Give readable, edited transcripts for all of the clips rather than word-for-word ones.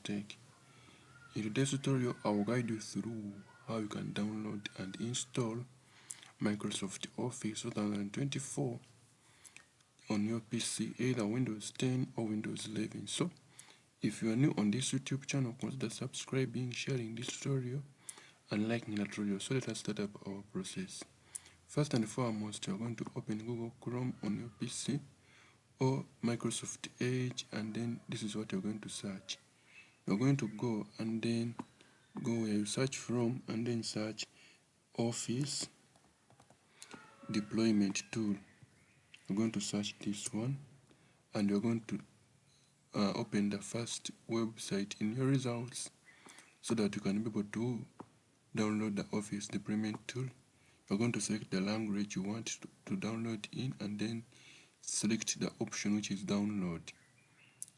mistake. In today's tutorial, I will guide you through how you can download and install Microsoft Office 2024 on your PC, either Windows 10 or Windows 11. So, if you are new on this YouTube channel, consider subscribing, sharing this tutorial, and liking the tutorial. So let us start up our process. First and foremost, you are going to open Google Chrome on your PC or Microsoft Edge, and then this is what you're going to search. You're going to go and then go where you search from and then search Office Deployment Tool. You're going to search this one and you're going to open the first website in your results so that you can be able to download the Office Deployment Tool. You're going to select the language you want to download in and then select the option which is download.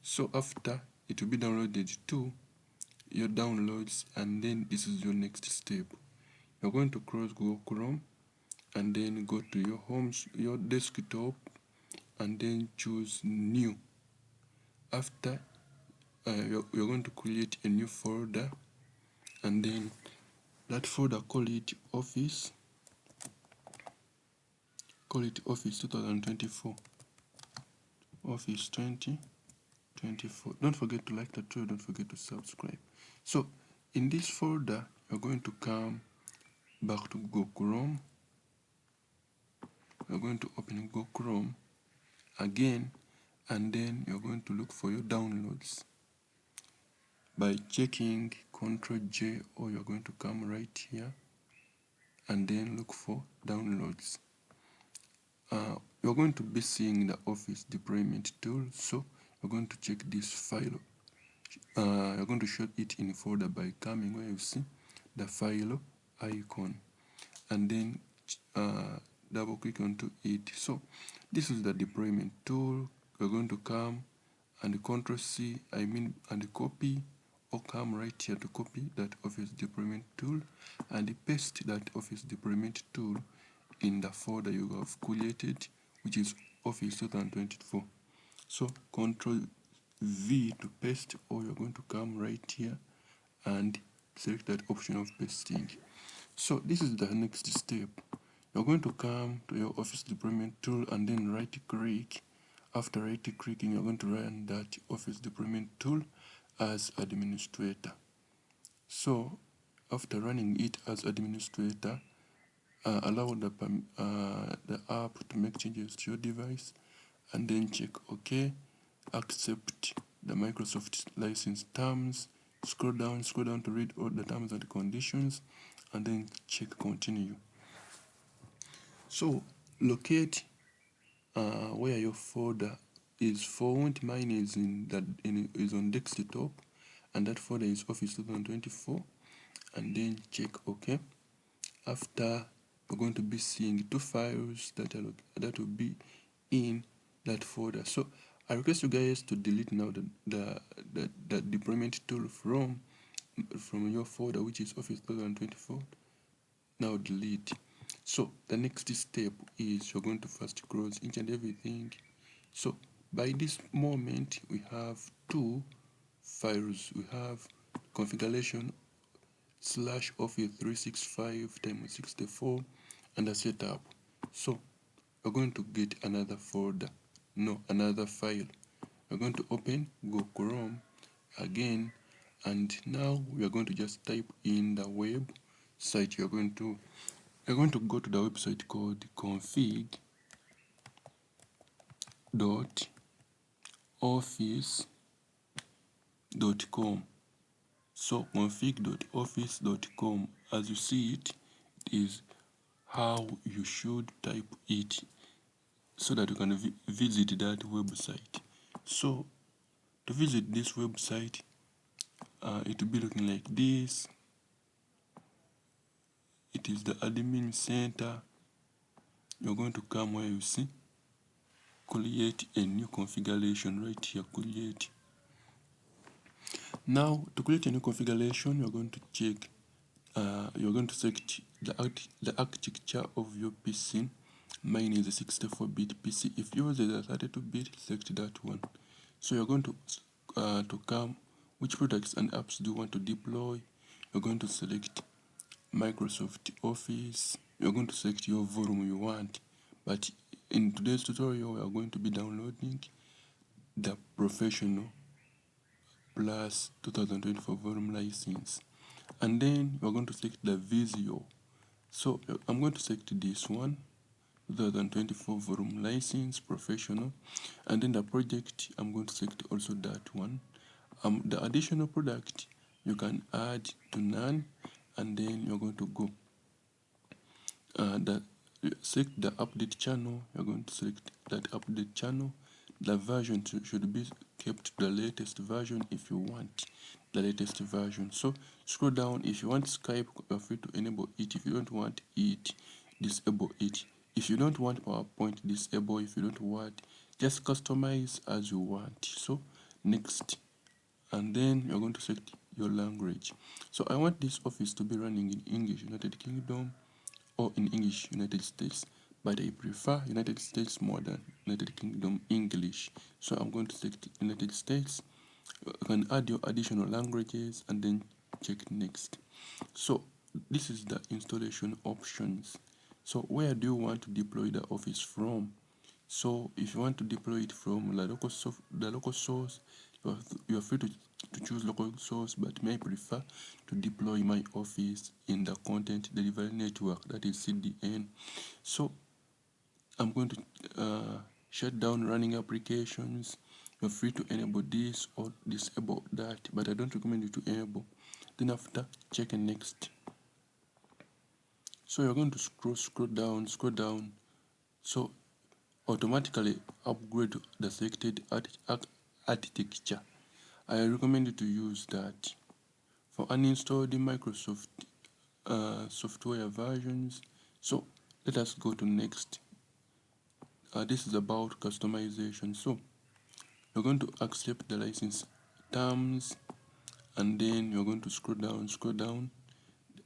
So after it will be downloaded to your downloads, and then this is your next step. You're going to close Google Chrome and then go to your desktop and then choose new. After you're going to create a new folder, and then that folder call it Office 2024, Office 2024. Don't forget to like the video, don't forget to subscribe. So in this folder, you're going to come back to Google Chrome. You're going to open Google Chrome again, and then you're going to look for your downloads by checking Ctrl J, or you're going to come right here and then look for downloads. You're going to be seeing the Office Deployment Tool, so you're going to check this file. You're going to show it in folder by coming where you see the file icon and then double click onto it. So this is the deployment tool. You're going to come and Ctrl C, and copy, or come right here to copy that Office Deployment Tool and paste that Office Deployment Tool in the folder you have created, which is Office 2024. So Ctrl V to paste, or you're going to come right here and select that option of pasting. So this is the next step. You're going to come to your Office Deployment Tool and then right click. After right clicking, you're going to run that Office Deployment Tool as administrator. So after running it as administrator, allow the app to make changes to your device and then check OK, accept the Microsoft license terms, scroll down to read all the terms and conditions, and then check continue. So locate where your folder is found. Mine is is on desktop, and that folder is Office 2024, and then check OK. After, you're going to be seeing two files that will be in that folder. So I request you guys to delete now the deployment tool from your folder, which is Office 2024. Now delete. So the next step is you're going to first close each and everything. So by this moment we have two files. We have configuration /Office 365 x 64 and a setup. So we're going to get another file. We're going to open Google Chrome again, and now we are going to just type in the web site. You're going to go to the website called config.office.com. So config.office.com, as you see it, is how you should type it so that you can visit that website. So to visit this website, it will be looking like this. It is the admin center. You're going to come where you see create a new configuration right here, create. Now to create a new configuration, you're going to check you're going to select the architecture of your PC. Mine is a 64-bit PC. If yours is a 32-bit, select that one. So you're going to come which products and apps do you want to deploy. You're going to select Microsoft Office. You're going to select your volume you want, but in today's tutorial we are going to be downloading the Professional Plus 2024 volume license, and then you're going to select the Visio. So I'm going to select this one, 2024 volume license Professional, and then the project I'm going to select also that one. The additional product you can add to none, and then you're going to go select the update channel. You're going to select that update channel. The version should be kept the latest version if you want the latest version. So scroll down. If you want Skype, you're free to enable it. If you don't want it, disable it. If you don't want PowerPoint, disable. If you don't want, just customize as you want. So next, and then you're going to select your language. So I want this office to be running in English, United Kingdom, or in English, United States, but I prefer United States more than United Kingdom English. So I'm going to select United States. You can add your additional languages and then check next. So this is the installation options. So where do you want to deploy the office from? So if you want to deploy it from the local source, you are free to choose local source, but may prefer to deploy my office in the content delivery network, that is CDN. So I'm going to shut down running applications. You're free to enable this or disable that, but I don't recommend you to enable. Then after, check next. So you're going to scroll down. So automatically upgrade the selected architecture. I recommend you to use that. For uninstalled Microsoft software versions, so let us go to next. This is about customization. So you're going to accept the license terms, and then you're going to scroll down.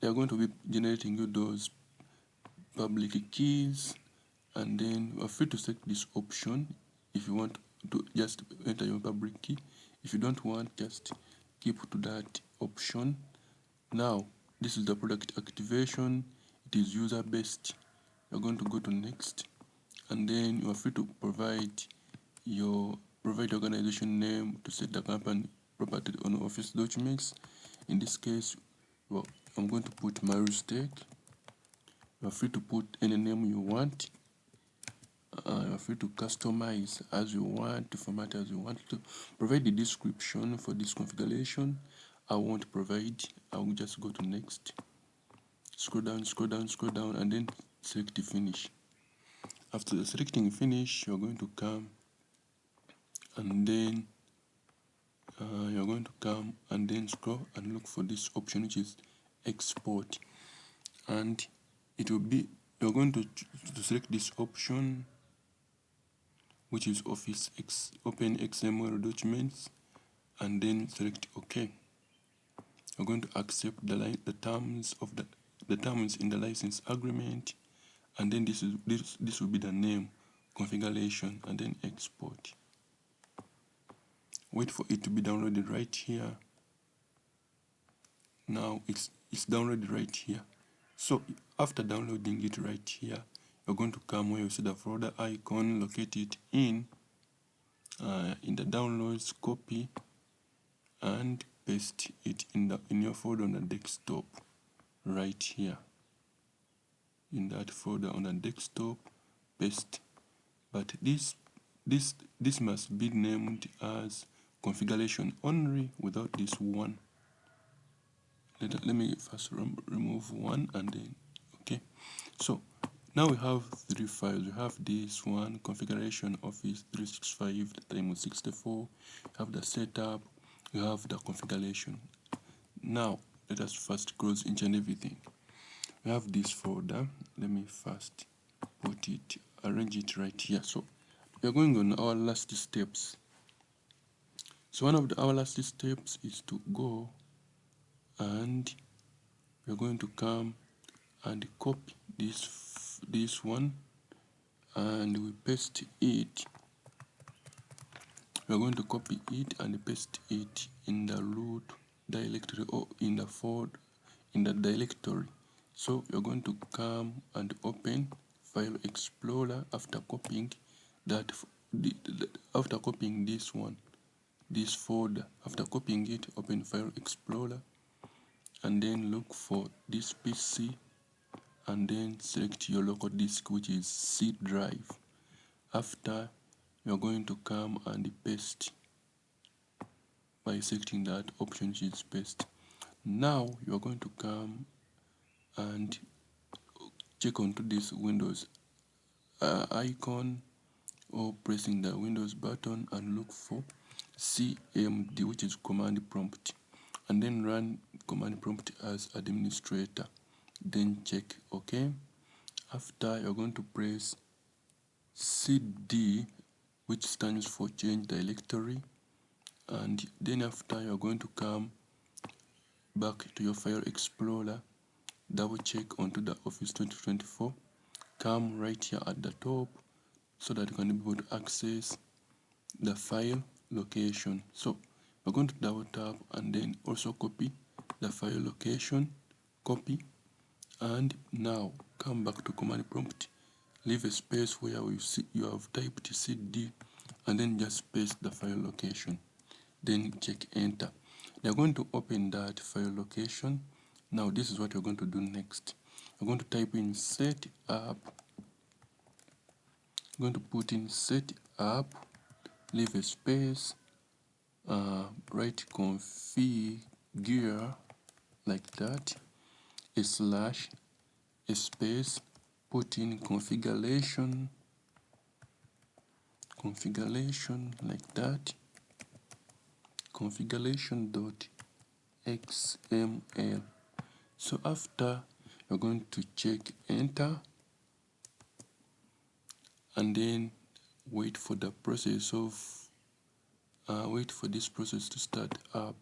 They're going to be generating you those public keys, and then you are free to select this option if you want to just enter your public key. If you don't want, just keep to that option. Now this is the product activation. It is user based. You're going to go to next, and then you are free to provide organization name to set the company property on office documents. In this case, well, I'm going to put Marustech. You are free to put any name you want. You are free to customize as you want, to format as you want, to provide the description for this configuration. I won't provide. I will just go to next. Scroll down, and then select finish. After selecting finish, you're going to come and then scroll and look for this option, which is export, and it will be, you're going to select this option, which is Office Open XML documents, and then select OK. You're going to accept the terms of the terms in the license agreement, and then this will be the name, configuration, and then export. Wait for it to be downloaded right here. Now it's downloaded right here. So after downloading it right here, you're going to come where you see the folder icon, locate it in the downloads, copy and paste it in your folder on the desktop right here. In that folder on the desktop, paste. But this must be named as configuration only without this one. Let me first remove one, and then okay. So now we have three files. We have this one, configuration Office 365 times 64. We have the setup. We have the configuration. Now let us first close each and everything. We have this folder. Let me first arrange it right here. So we are going on our last steps. So one of our last steps is to go, and we're going to come and copy this one, and we paste it. we are going to copy it and paste it in the root directory or in the directory. So you're going to come and open File Explorer after copying that after copying this folder. After copying it, open File Explorer and then look for this PC and then select your local disk, which is C drive. After, you're going to come and paste by selecting that option, which is paste. Now you're going to come and check onto this Windows icon or pressing the Windows button and look for CMD, which is command prompt, and then run command prompt as administrator, then check OK. After, you're going to press CD, which stands for change directory, and then after, you're going to come back to your File Explorer, double check onto the Office 2024, come right here at the top so that you can be able to access the file location. So we're going to double tap and then also copy the file location, copy, and now come back to command prompt, leave a space where you have typed CD and then just paste the file location, then check enter. They're going to open that file location. Now this is what you're going to do next. You're going to type in setup. I'm going to put in setup, leave a space, write configure like that, a slash, a space, put in configuration like that, configuration.xml. So after, you're going to check enter and then wait for the process of wait for this process to start up.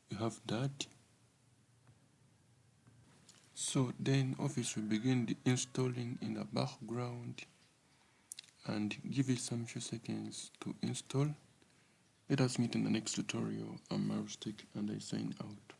You have that. So then Office will begin the installing in the background and give it some few seconds to install. Let us meet in the next tutorial. I'm Marustic and I sign out.